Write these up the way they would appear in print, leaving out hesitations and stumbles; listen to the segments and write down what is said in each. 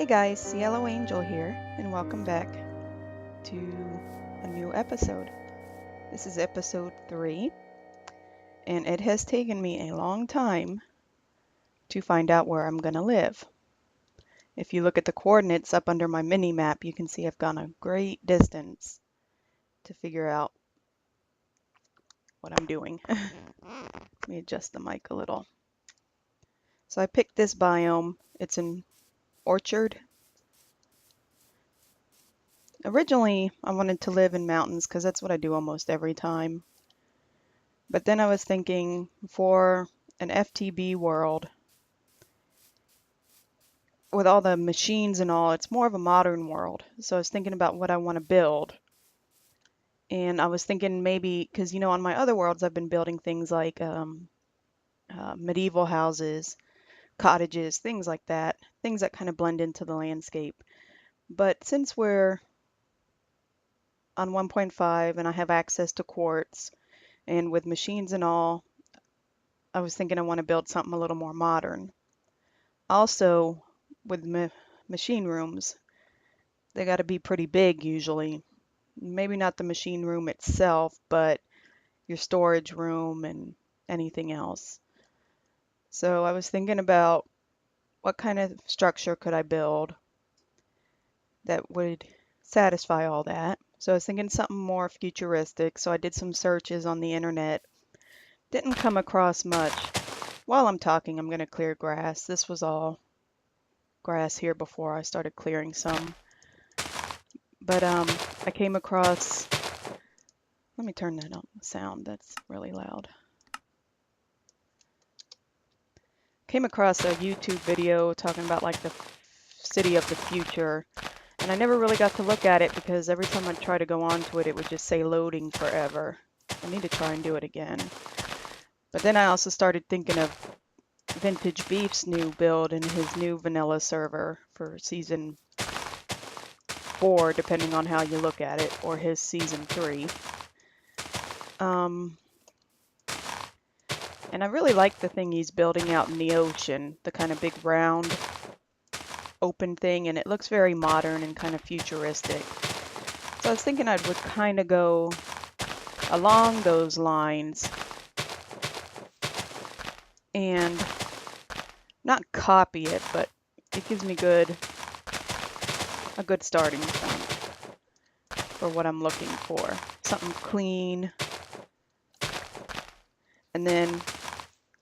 Hey guys, CieloAngel here, and welcome back to a new episode. This is episode 3, and it has taken me a long time to find out where I'm going to live. If you look at the coordinates up under my mini map, you can see I've gone a great distance to figure out what I'm doing. Let me adjust the mic a little. So I picked this biome. It's an orchard. Originally, I wanted to live in mountains because that's what I do almost every time. But then I was thinking for an FTB world, with all the machines and all, it's more of a modern world. So I was thinking about what I want to build. And I was thinking maybe, because on my other worlds, I've been building things like medieval houses, cottages, things like that, things that kind of blend into the landscape. But since we're on 1.5 and I have access to quartz, and with machines and all, I was thinking I want to build something a little more modern. Also, with machine rooms, they got to be pretty big usually. Maybe not the machine room itself, but your storage room and anything else. So I was thinking about what kind of structure could I build that would satisfy all that. So I was thinking something more futuristic. So I did some searches on the internet. Didn't come across much. While I'm talking, I'm going to clear grass. This was all grass here before I started clearing some. But I came across, let me turn that on, the sound, that's really loud. Came across a YouTube video talking about like the city of the future, and I never really got to look at it because every time I'd try to go onto it, it would just say loading forever. I need to try and do it again. But then I also started thinking of Vintage Beef's new build and his new vanilla server for season 4, depending on how you look at it, or his season 3. And I really like the thing he's building out in the ocean, the kind of big round open thing, and it looks very modern and kind of futuristic. So I was thinking I would kind of go along those lines and not copy it, but it gives me a good starting point for what I'm looking for. Something clean. And then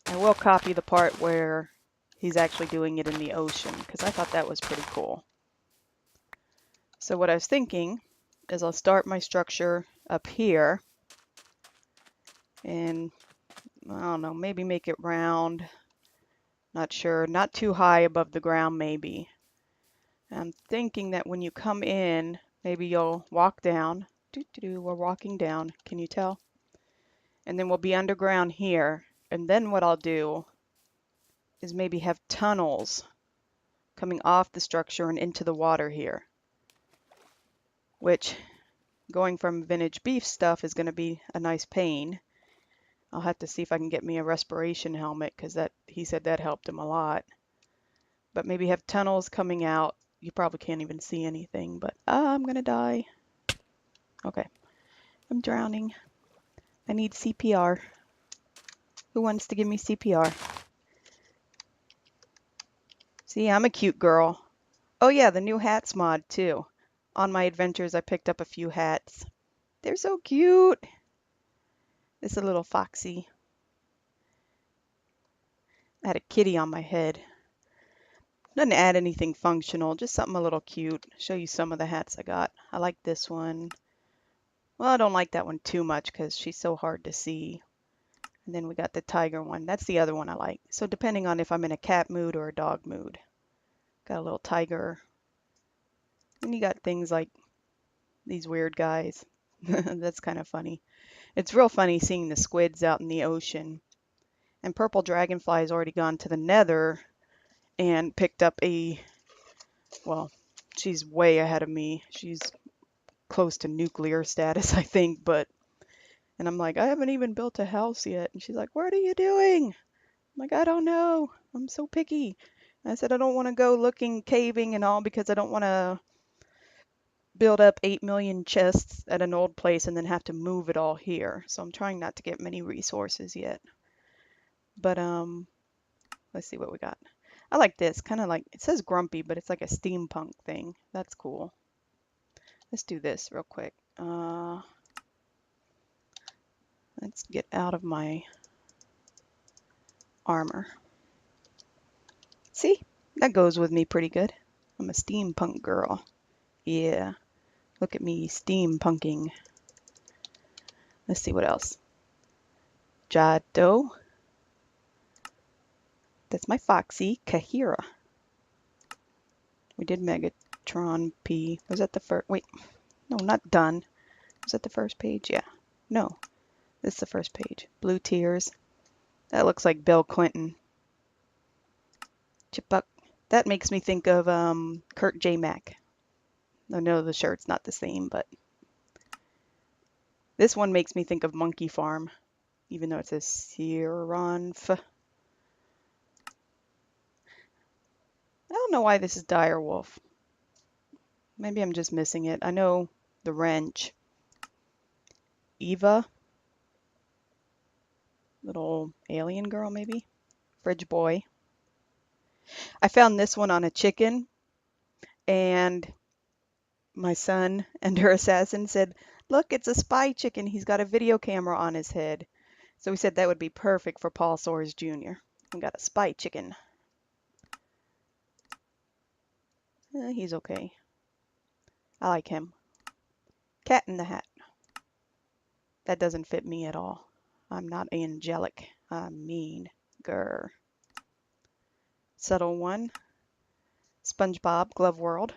I will copy the part where he's actually doing it in the ocean, because I thought that was pretty cool. So what I was thinking is I'll start my structure up here and I don't know, maybe make it round. Not sure, not too high above the ground maybe. I'm thinking that when you come in, maybe you'll walk down. We're walking down, can you tell? And then we'll be underground here. And then what I'll do is maybe have tunnels coming off the structure and into the water here. Which, going from vintage beef stuff is going to be a nice pain. I'll have to see if I can get me a respiration helmet, because he said that helped him a lot. But maybe have tunnels coming out. You probably can't even see anything, but I'm gonna die. Okay, I'm drowning. I need CPR. Who wants to give me CPR? See, I'm a cute girl. Oh yeah, the new hats mod too. On my adventures, I picked up a few hats. They're so cute. It's a little foxy. I had a kitty on my head. Doesn't add anything functional, just something a little cute. Show you some of the hats I got. I like this one. Well, I don't like that one too much because she's so hard to see. And then we got the tiger one. That's the other one I like. So depending on if I'm in a cat mood or a dog mood. Got a little tiger. And you got things like these weird guys. That's kind of funny. It's real funny seeing the squids out in the ocean. And Purple Dragonfly's already gone to the nether and picked up well, she's way ahead of me. She's close to nuclear status, I think, and I'm like, I haven't even built a house yet. And she's like, what are you doing? I'm like, I don't know. I'm so picky. I said I don't want to go looking, caving and all because I don't want to build up 8 million chests at an old place and then have to move it all here. So I'm trying not to get many resources yet. But let's see what we got. I like this, kind of like, it says grumpy, but it's like a steampunk thing. That's cool. Let's do this real quick. Let's get out of my armor. See, that goes with me pretty good. I'm a steampunk girl. Yeah, look at me steampunking. Let's see what else. Jado. That's my Foxy. Kahira. We did Megatron P. Was that the first? Wait, no, not done. Was that the first page? Yeah. No, this is the first page. Blue Tears. That looks like Bill Clinton. Chipbuck. That makes me think of Kurt J. Mack. I know the shirt's not the same, but this one makes me think of Monkey Farm, even though it says CieloAngel. I don't know why this is Dire Wolf. Maybe I'm just missing it. I know the wrench. Eva. Little alien girl, maybe. Fridge Boy. I found this one on a chicken, and my son and her assassin said, look, it's a spy chicken. He's got a video camera on his head. So we said that would be perfect for Paul Soares Jr. We got a spy chicken. He's okay. I like him. Cat in the Hat. That doesn't fit me at all. I'm not angelic. I'm mean. Grr. Subtle One. SpongeBob Glove World.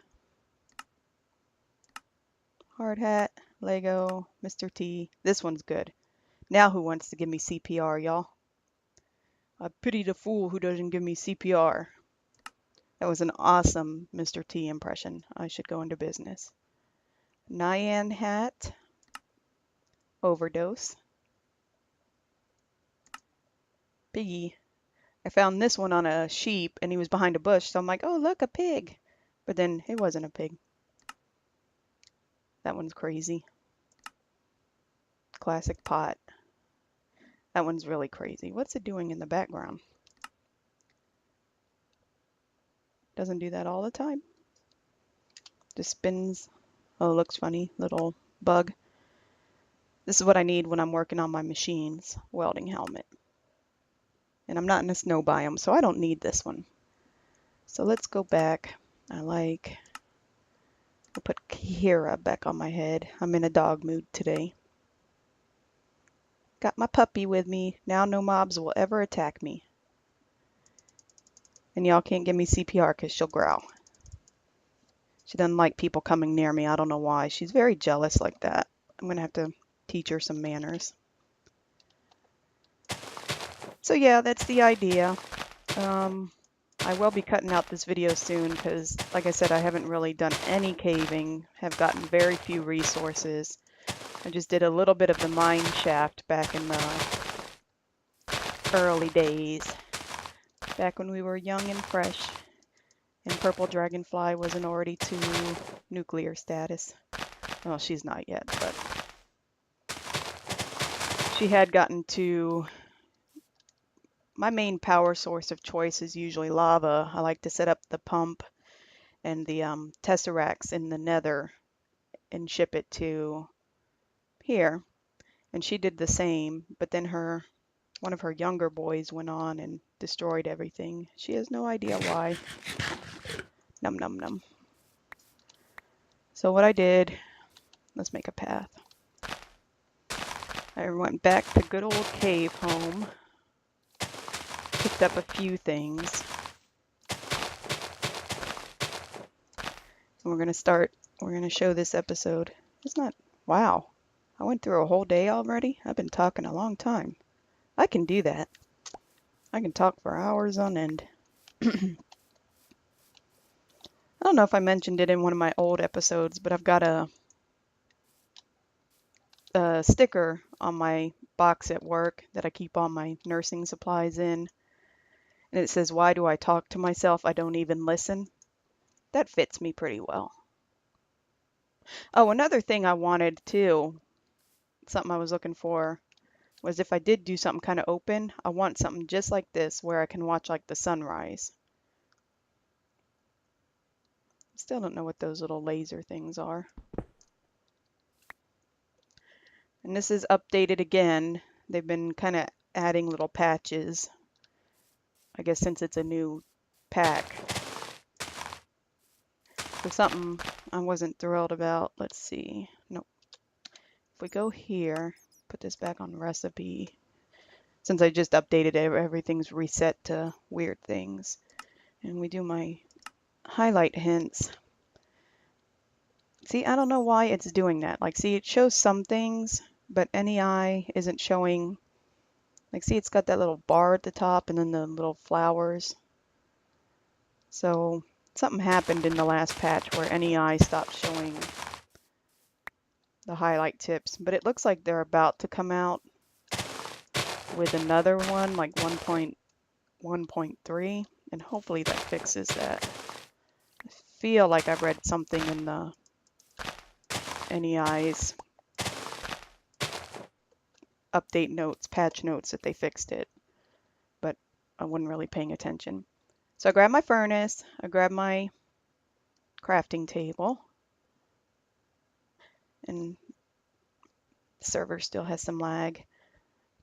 Hard Hat. Lego. Mr. T. This one's good. Now who wants to give me CPR, y'all? I pity the fool who doesn't give me CPR. That was an awesome Mr. T impression. I should go into business. Nyan Hat. Overdose. Piggy. I found this one on a sheep and he was behind a bush, so I'm like, oh look, a pig. But then it wasn't a pig. That one's crazy. Classic Pot. That one's really crazy. What's it doing in the background? Doesn't do that all the time. Just spins. Oh, looks funny. Little bug. This is what I need when I'm working on my machines. Welding helmet. And I'm not in a snow biome, so I don't need this one. So let's go back. I'll put Kira back on my head. I'm in a dog mood today. Got my puppy with me. Now no mobs will ever attack me. And y'all can't give me CPR because she'll growl. She doesn't like people coming near me. I don't know why. She's very jealous like that. I'm going to have to teach her some manners. So yeah, that's the idea. I will be cutting out this video soon because, like I said, I haven't really done any caving. Have gotten very few resources. I just did a little bit of the mine shaft back in the early days. Back when we were young and fresh. And Purple Dragonfly wasn't already to nuclear status. Well, she's not yet, but she had gotten to... My main power source of choice is usually lava. I like to set up the pump and the tesseracts in the nether and ship it to here. And she did the same, but then one of her younger boys went on and destroyed everything. She has no idea why. Num num num. So what I did, let's make a path. I went back to good old cave home. Picked up a few things. And we're going to show this episode. It's not, wow. I went through a whole day already. I've been talking a long time. I can do that. I can talk for hours on end. I don't know if I mentioned it in one of my old episodes, but I've got a sticker on my box at work that I keep all my nursing supplies in. And And it says, why do I talk to myself? I don't even listen. That fits me pretty well. Oh, another thing I wanted too, something I was looking for, was if I did do something kind of open, I want something just like this where I can watch like the sunrise. Still don't know what those little laser things are. And this is updated again. They've been kind of adding little patches, I guess, since it's a new pack. So something I wasn't thrilled about. Let's see. Nope. If we go here, put this back on recipe. Since I just updated it, everything's reset to weird things. And we do my highlight hints. See, I don't know why it's doing that. Like, see, it shows some things, but NEI isn't showing. Like, see, it's got that little bar at the top and then the little flowers. So something happened in the last patch where NEI stopped showing the highlight tips, but it looks like they're about to come out with another one, like 1.1.3, and hopefully that fixes that. I feel like I've read something in the NEI's update notes, patch notes, that they fixed it, but I wasn't really paying attention. So I grabbed my furnace, I grabbed my crafting table, and the server still has some lag.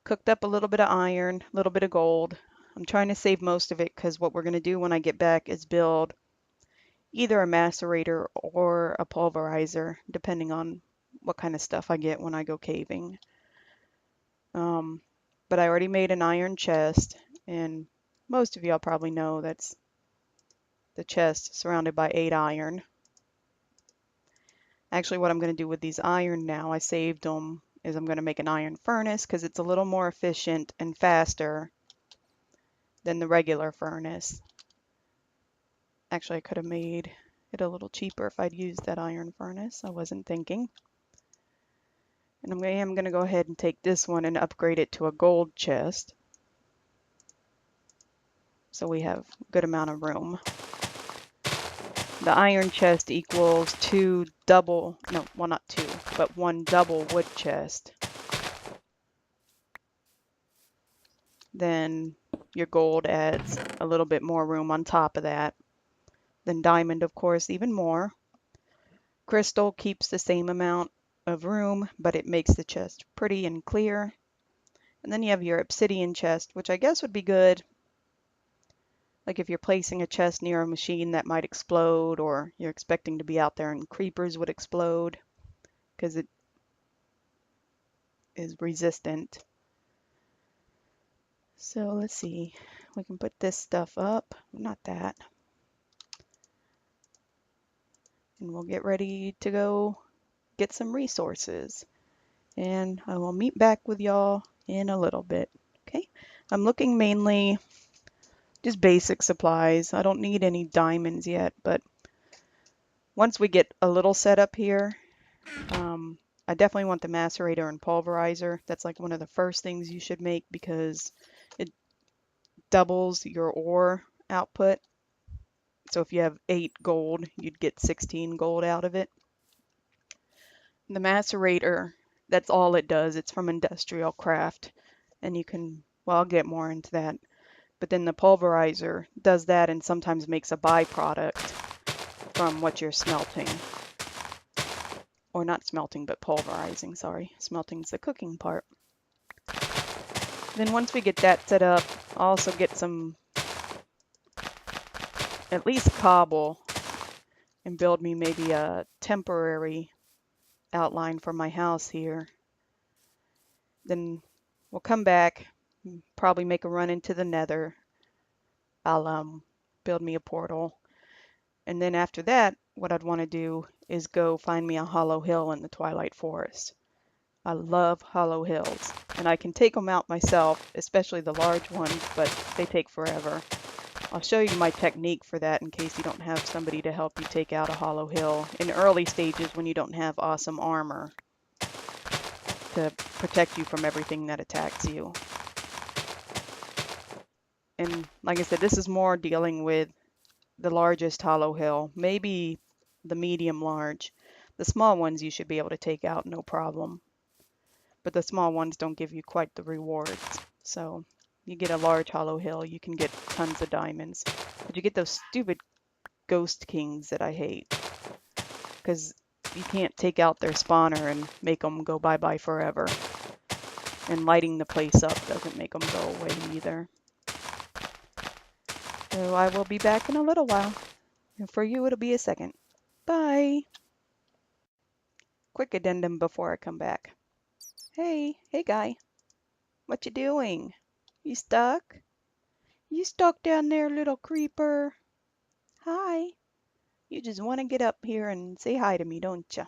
Cooked up a little bit of iron, a little bit of gold. I'm trying to save most of it because what we're going to do when I get back is build either a macerator or a pulverizer, depending on what kind of stuff I get when I go caving. But I already made an iron chest, and most of y'all probably know that's the chest surrounded by 8 iron. Actually, what I'm going to do with these iron now, I saved them, is I'm going to make an iron furnace because it's a little more efficient and faster than the regular furnace. Actually, I could have made it a little cheaper if I'd used that iron furnace. I wasn't thinking. And I am going to go ahead and take this one and upgrade it to a gold chest, so we have a good amount of room. The iron chest equals 2 double, no, well, not 2, but 1 double wood chest. Then your gold adds a little bit more room on top of that. Then diamond, of course, even more. Crystal keeps the same amount of room, but it makes the chest pretty and clear. And then you have your obsidian chest, which I guess would be good, like if you're placing a chest near a machine that might explode, or you're expecting to be out there and creepers would explode, because it is resistant. So let's see, we can put this stuff up, not that. And we'll get ready to go get some resources. And I will meet back with y'all in a little bit. Okay, I'm looking mainly just basic supplies. I don't need any diamonds yet, but once we get a little set up here, I definitely want the macerator and pulverizer. That's like one of the first things you should make because it doubles your ore output. So if you have 8 gold, you'd get 16 gold out of it. The macerator, that's all it does. It's from Industrial Craft, and you can, well, I'll get more into that. But then the pulverizer does that and sometimes makes a byproduct from what you're smelting. Or not smelting, but pulverizing, sorry. Smelting's the cooking part. Then once we get that set up, I'll also get some, at least cobble, and build me maybe a temporary outline for my house here. Then we'll come back, probably make a run into the nether. I'll build me a portal. And then after that, what I'd want to do is go find me a hollow hill in the Twilight Forest. I love hollow hills, and I can take them out myself, especially the large ones, but they take forever. I'll show you my technique for that in case you don't have somebody to help you take out a hollow hill in early stages when you don't have awesome armor to protect you from everything that attacks you. And like I said, this is more dealing with the largest hollow hill, maybe the medium large. The small ones you should be able to take out no problem, but the small ones don't give you quite the rewards. So you get a large hollow hill, you can get tons of diamonds, but you get those stupid ghost kings that I hate, because you can't take out their spawner and make them go bye-bye forever. And lighting the place up doesn't make them go away either. So I will be back in a little while. And for you, it'll be a second. Bye. Quick addendum before I come back. Hey guy. What you doing? You stuck? You stuck down there, little creeper? Hi. You just want to get up here and say hi to me, don't ya?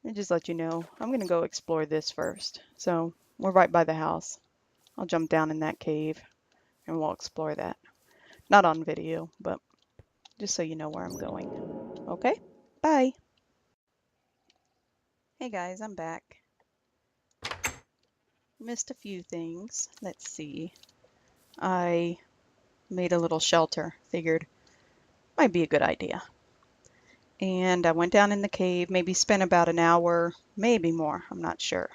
And just let you know, I'm going to go explore this first. So we're right by the house. I'll jump down in that cave and we'll explore that. Not on video, but just so you know where I'm going. Okay? Bye. Hey guys, I'm back. Missed a few things. Let's see. I made a little shelter. Figured might be a good idea. And I went down in the cave, maybe spent about an hour, maybe more, I'm not sure.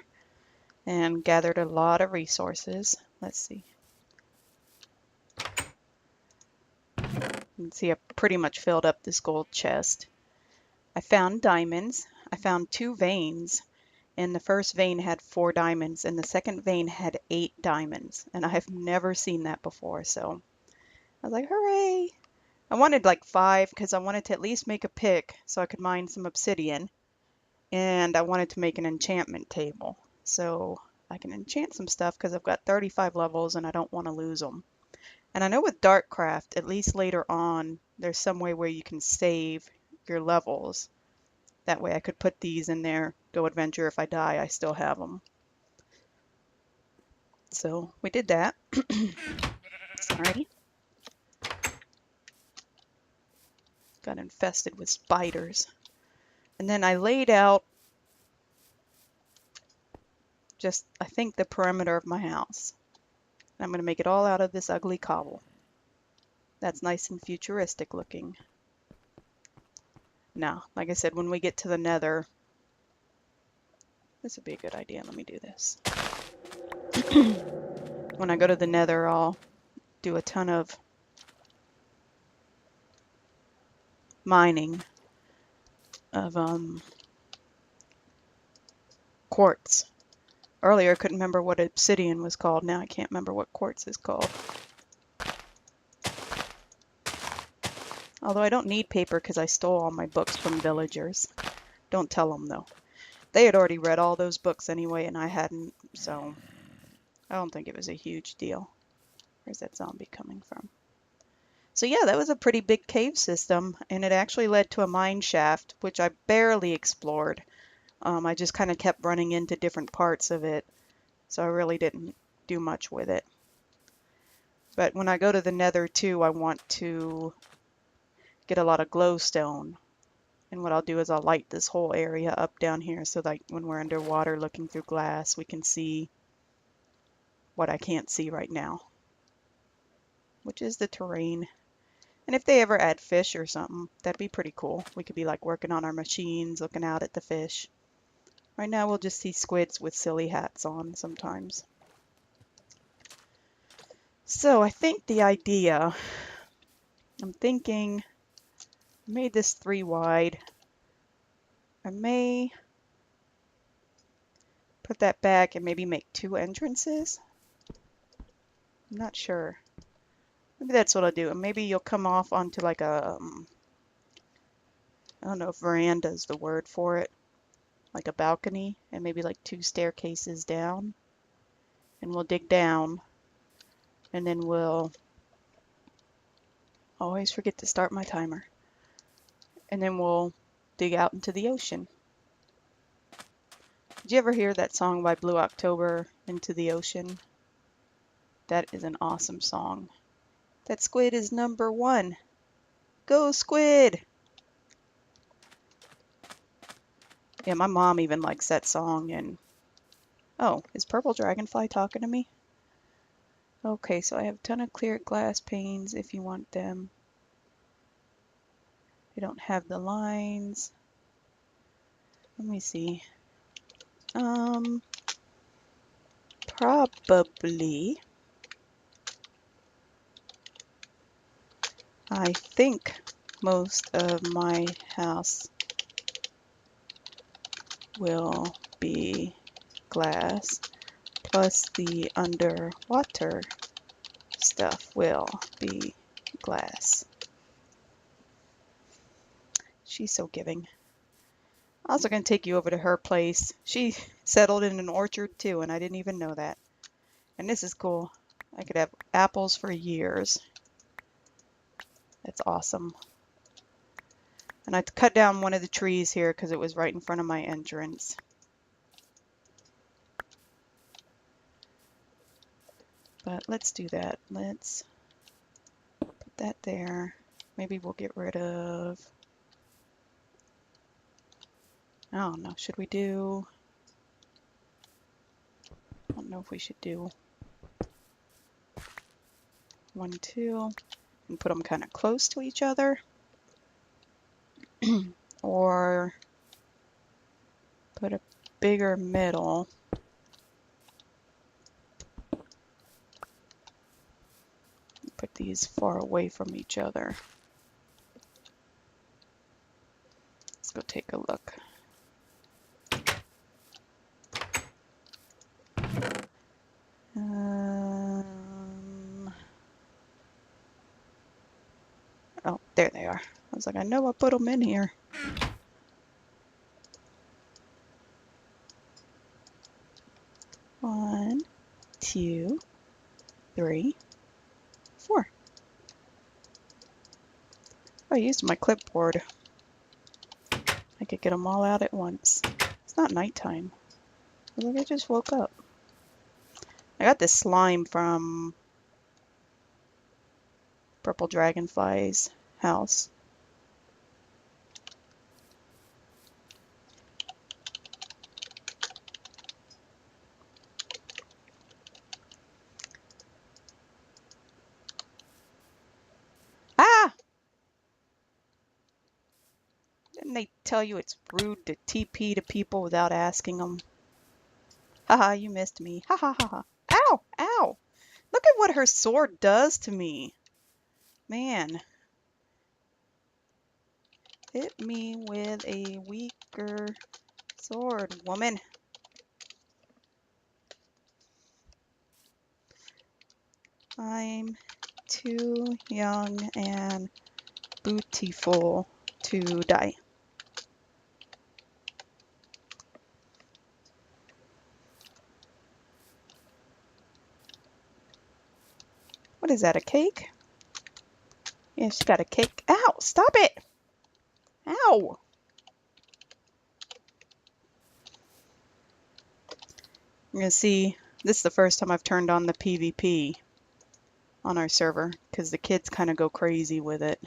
And gathered a lot of resources. Let's see. You can see I pretty much filled up this gold chest. I found diamonds. I found 2 veins. And the first vein had 4 diamonds, and the second vein had 8 diamonds. And I have never seen that before, so I was like, hooray! I wanted like 5 because I wanted to at least make a pick so I could mine some obsidian. And I wanted to make an enchantment table so I can enchant some stuff because I've got 35 levels and I don't want to lose them. And I know with Darkcraft, at least later on, there's some way where you can save your levels. That way I could put these in there, go adventure. If I die, I still have them. So we did that. Sorry. Got infested with spiders. And then I laid out just, I think, the perimeter of my house. And I'm going to make it all out of this ugly cobble. That's nice and futuristic looking. Now, like I said, when we get to the nether, this would be a good idea. Let me do this. When I go to the nether, I'll do a ton of mining of quartz. Earlier I couldn't remember what obsidian was called. Now I can't remember what quartz is called. Although I don't need paper because I stole all my books from villagers. Don't tell them though. They had already read all those books anyway and I hadn't, so I don't think it was a huge deal. Where's that zombie coming from? So yeah, that was a pretty big cave system, and it actually led to a mine shaft, which I barely explored. I just kind of kept running into different parts of it, so I really didn't do much with it. But when I go to the nether too, I want to get a lot of glowstone. And what I'll do is I'll light this whole area up down here so that when we're underwater looking through glass, we can see what I can't see right now, which is the terrain. And if they ever add fish or something, that'd be pretty cool. We could be like working on our machines, looking out at the fish. Right now we'll just see squids with silly hats on sometimes. So I think the idea, I'm thinking, I made this 3 wide. I may put that back and maybe make 2 entrances. I'm not sure. Maybe that's what I'll do. And maybe you'll come off onto like a, I don't know if veranda is the word for it, like a balcony, and maybe like 2 staircases down. And we'll dig down, and then we'll always forget to start my timer. And then we'll dig out into the ocean. Did you ever hear that song by Blue October, Into the Ocean? That is an awesome song. That squid is number 1. Go squid! Yeah, my mom even likes that song. And oh, is Purple Dragonfly talking to me? Okay, so I have a ton of clear glass panes if you want them. I don't have the lines. Let me see. Probably. I think most of my house will be glass, plus the underwater stuff will be glass. She's so giving. I'm also going to take you over to her place. She settled in an orchard too, and I didn't even know that. And this is cool. I could have apples for years. That's awesome. And I cut down one of the trees here because it was right in front of my entrance. But let's do that. Let's put that there. Maybe we'll get rid of, I don't know, should we do, I don't know if we should do 1, 2, and put them kind of close to each other. Or put a bigger middle. Put these far away from each other. Let's go take a look. Oh, there they are. I was like, I know I put them in here. One, 2, 3, 4. I used my clipboard. I could get them all out at once. It's not nighttime. I was like, I just woke up. I got this slime from Purple Dragonfly's house. Ah! Didn't they tell you it's rude to TP to people without asking them? Haha, you missed me. Ha ha ha ha. Ow! Ow! Look at what her sword does to me. Man. Hit me with a weaker sword, woman. I'm too young and beautiful to die. What is that, a cake? Yeah, she got a cake. Ow! Stop it! Ow! You're gonna see, this is the first time I've turned on the PvP on our server, because the kids kind of go crazy with it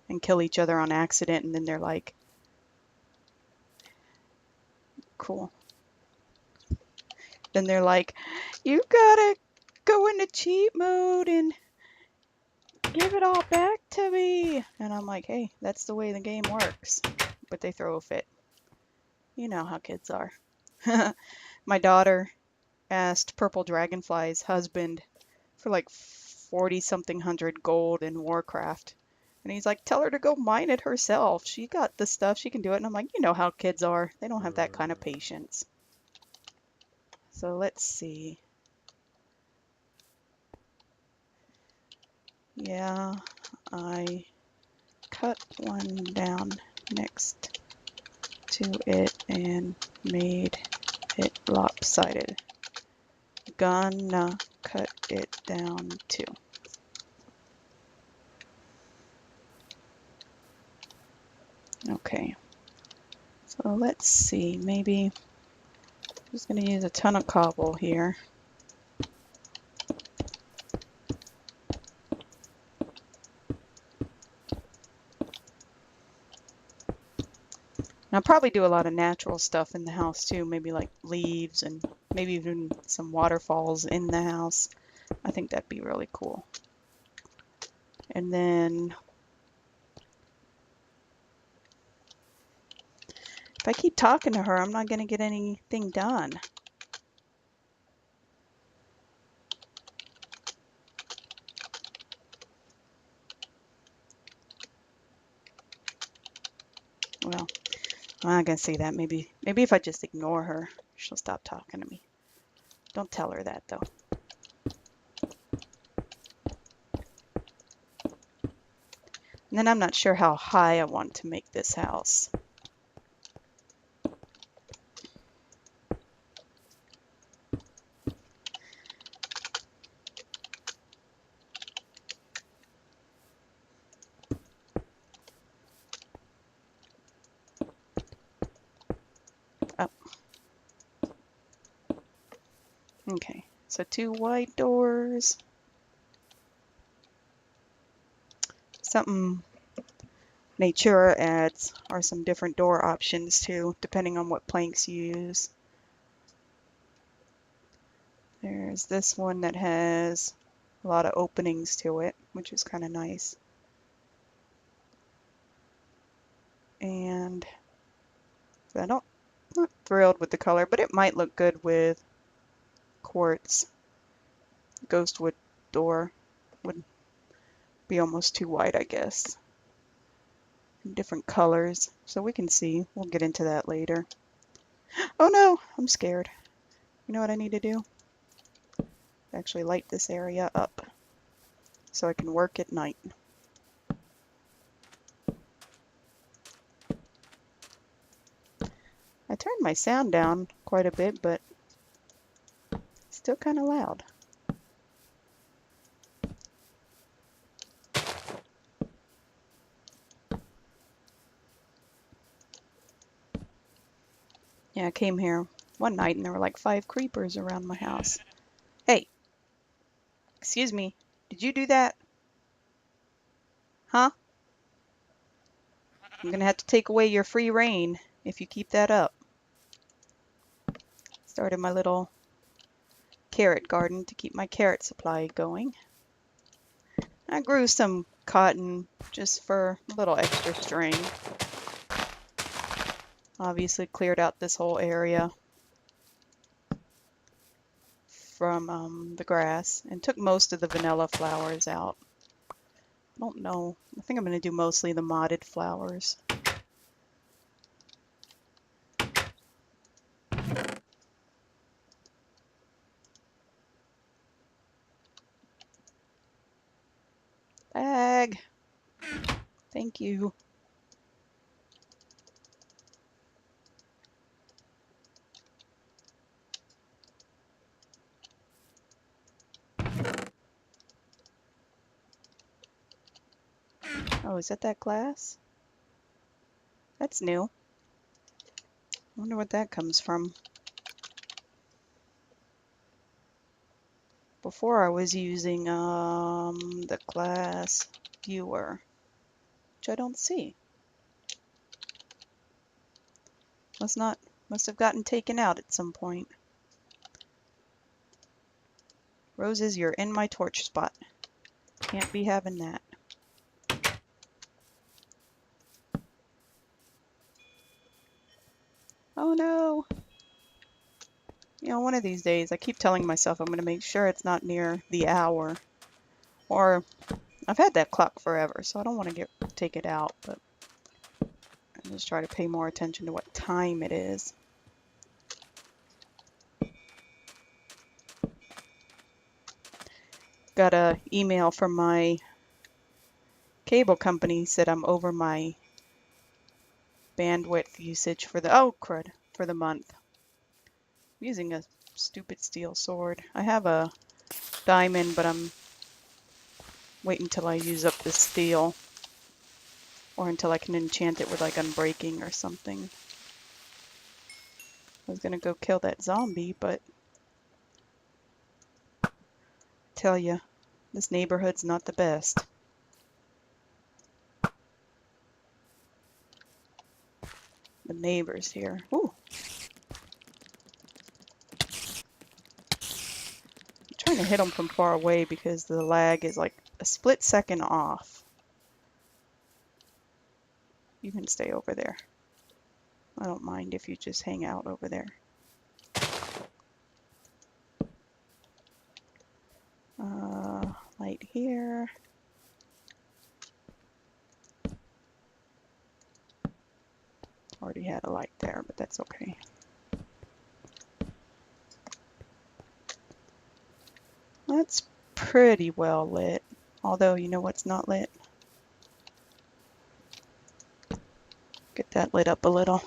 and kill each other on accident, and then they're like, cool. Then they're like, you gotta go into cheat mode and give it all back to me. And I'm like, hey, that's the way the game works. But they throw a fit. You know how kids are. My daughter asked Purple Dragonfly's husband for like 40 something hundred gold in Warcraft. And he's like, tell her to go mine it herself. She got the stuff, she can do it. And I'm like, you know how kids are. They don't have that kind of patience. So let's see. Yeah, I cut one down next to it and made it lopsided. Gonna cut it down too. Okay, so let's see, maybe I'm just going to use a ton of cobble here. And I'll probably do a lot of natural stuff in the house too, maybe like leaves and maybe even some waterfalls in the house. I think that'd be really cool. And then if I keep talking to her, I'm not going to get anything done. Well, I'm not going to say that. Maybe if I just ignore her, she'll stop talking to me. Don't tell her that, though. And then I'm not sure how high I want to make this house. Up. Okay, so 2 wide doors. Something Natura adds are some different door options too, depending on what planks you use. There's this one that has a lot of openings to it, which is kind of nice. And I'm not thrilled with the color, but it might look good with quartz. Ghostwood door would be almost too wide, I guess. Different colors, so we can see. We'll get into that later. Oh no, I'm scared. You know what I need to do? Actually light this area up so I can work at night. I turned my sound down quite a bit, but it's still kind of loud. Yeah, I came here one night and there were like 5 creepers around my house. Hey, excuse me, did you do that? Huh? I'm gonna have to take away your free reign if you keep that up. Started my little carrot garden to keep my carrot supply going. I grew some cotton just for a little extra string. Obviously cleared out this whole area from the grass and took most of the vanilla flowers out. I don't know. I think I'm going to do mostly the modded flowers. Bag. Thank you. Oh, is that glass? That's new. I wonder what that comes from. Before I was using the glass viewer, which I don't see. Must have gotten taken out at some point. Roses, you're in my torch spot. Can't be having that. Oh no! You know, one of these days, I keep telling myself I'm going to make sure it's not near the hour. Or, I've had that clock forever, so I don't want to take it out, but I just try to pay more attention to what time it is. Got an email from my cable company, said I'm over my bandwidth usage for the month. I'm using a stupid steel sword. I have a diamond, but I'm waiting until I use up the steel, or until I can enchant it with like unbreaking or something. I was gonna go kill that zombie, but I tell you, this neighborhood's not the best. The neighbors here. Ooh. I'm trying to hit them from far away because the lag is like a split second off. You can stay over there. I don't mind if you just hang out over there. Light here. Already had a light there, but that's okay. That's pretty well lit, although you know what's not lit? Get that lit up a little.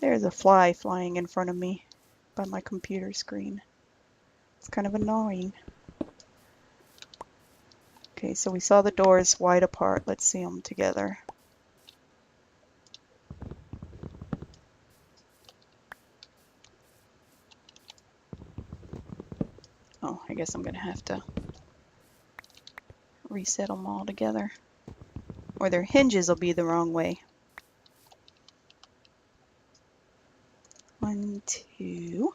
There's a fly flying in front of me by my computer screen. It's kind of annoying. Okay, so we saw the doors wide apart. Let's see them together. Oh, I guess I'm gonna have to reset them all together, or their hinges will be the wrong way. 1, 2.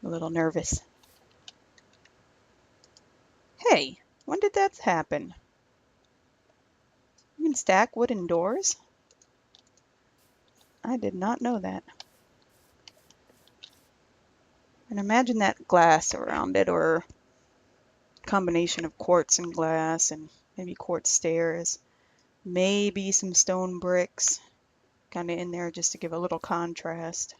A little nervous. Hey, when did that happen? You can stack wooden doors? I did not know that. And imagine that glass around it, or combination of quartz and glass, and maybe quartz stairs, maybe some stone bricks kind of in there just to give a little contrast.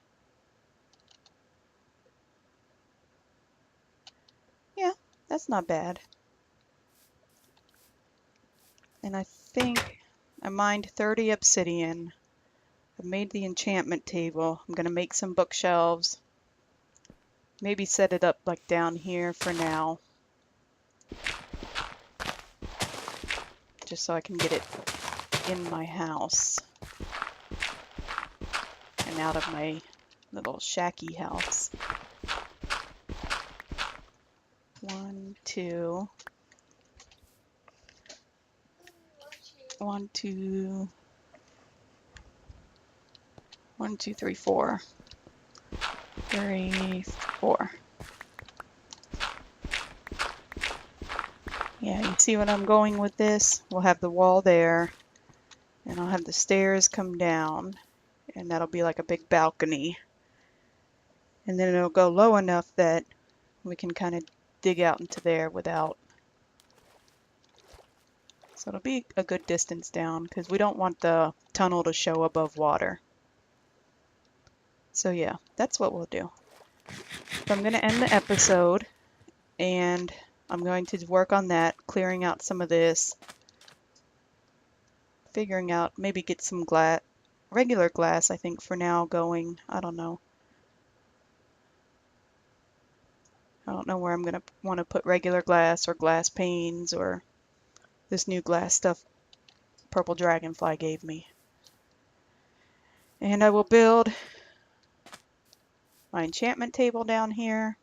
Yeah, that's not bad. And I think I mined 30 obsidian. I've made the enchantment table. I'm gonna make some bookshelves. Maybe set it up like down here for now, just so I can get it in my house and out of my little shacky house. 1, 2. 1, 2. 1, 2, 3, 4. 3, 4. Yeah, you see what I'm going with this? We'll have the wall there, and I'll have the stairs come down, and that'll be like a big balcony. And then it'll go low enough that we can kind of dig out into there without. So it'll be a good distance down because we don't want the tunnel to show above water. So yeah, that's what we'll do. So I'm going to end the episode, and I'm going to work on that, clearing out some of this, figuring out, maybe get some glass, regular glass, I think, for now going. I don't know. I don't know where I'm going to want to put regular glass or glass panes or this new glass stuff Purple Dragonfly gave me. And I will build my enchantment table down here,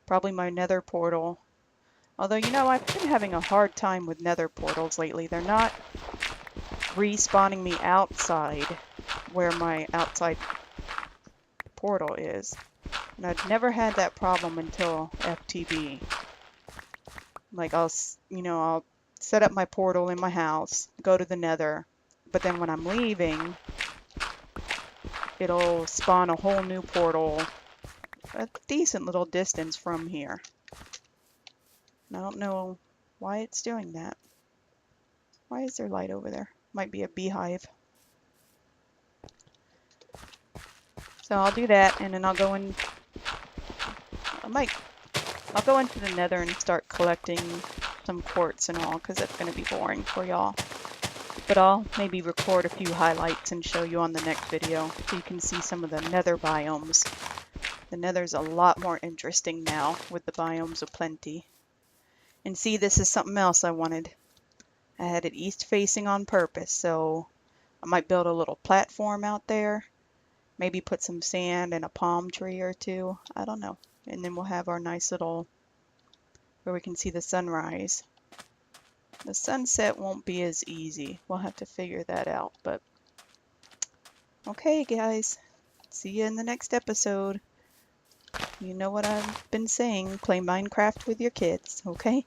probably my nether portal. Although, you know, I've been having a hard time with nether portals lately. They're not respawning me outside where my outside portal is. And I've never had that problem until FTB. Like I'll set up my portal in my house, go to the nether, but then when I'm leaving, it'll spawn a whole new portal a decent little distance from here. And I don't know why it's doing that. Why is there light over there? Might be a beehive. So I'll do that, and then I'll go in. I'll go into the nether and start collecting some quartz and all, because that's going to be boring for y'all. But I'll maybe record a few highlights and show you on the next video so you can see some of the nether biomes. The nether's a lot more interesting now with the biomes of plenty. And see, this is something else I wanted. I had it east facing on purpose, so I might build a little platform out there. Maybe put some sand and a palm tree or two. I don't know. And then we'll have our nice little, where we can see the sunrise. The sunset won't be as easy. We'll have to figure that out, but Okay, guys. See you in the next episode. You know what I've been saying, play Minecraft with your kids, okay?